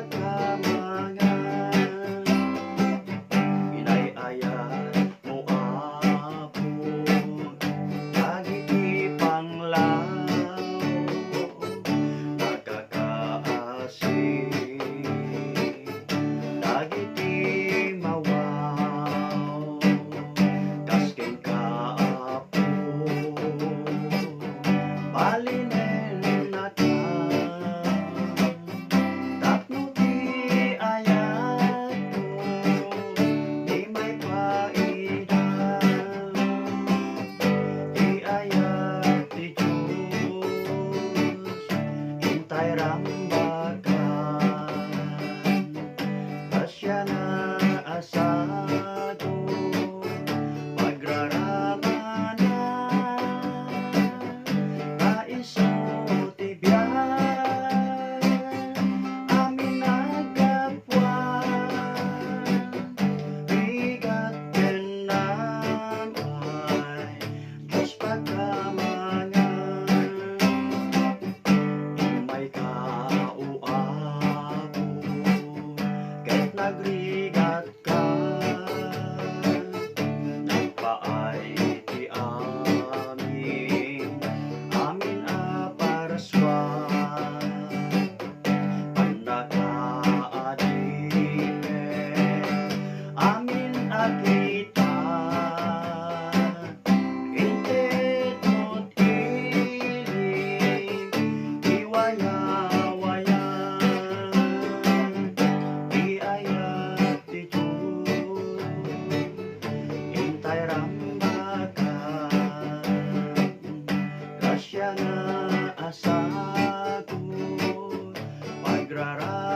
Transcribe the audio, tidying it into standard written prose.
pagkamangan, inayayat mo ako, dagiti panglaw, nakakaasing, dagiti mawaw, kasken kaapo, balinen nata, tapno ti ayat mo, di may paida, di ayat ti Diyos, hintay rambagan, asya na asado, pagraramanan, naiso ti biyan, amin nagkapwan, bigat ken namay, Diyos pagkamangan, imay kauabo, ket nagrigat ka, nagpaay ti amin, amin a paraswan, pannakaadipen, amin a kita, inted mo't ilim, iwayawayan, di ayat ti Diyos, hintay rambagan, grasya nga asagot, pagraramanan,